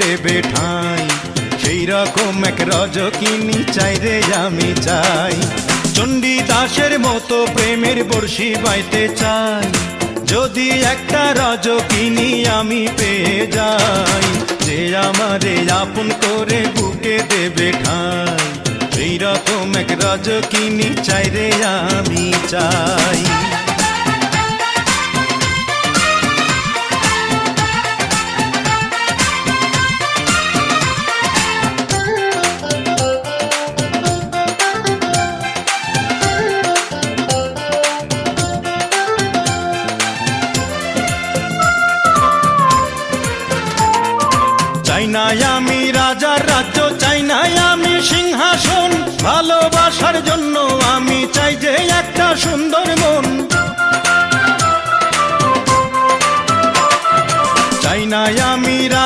দেবে ঠাঁই, সেই রকম এক রজকিনী চাই রে আমি চাই। চণ্ডী দাসের মতো প্রেমের বর্ষি বাইতে চাই, যদি একটা রজকিনী আমি পেয়ে যাই, যে আমারে আপন করে বুকে দেবে ঠাঁই, সেই রকম এক রজকিনী চাই রে আমি চাই। চাই না আমি রাজার রাজ্য, চাই না আমি সিংহাসন, ভালোবাসার জন্য আমি চাই যে একটা সুন্দর মন। চাই না আমি রাজা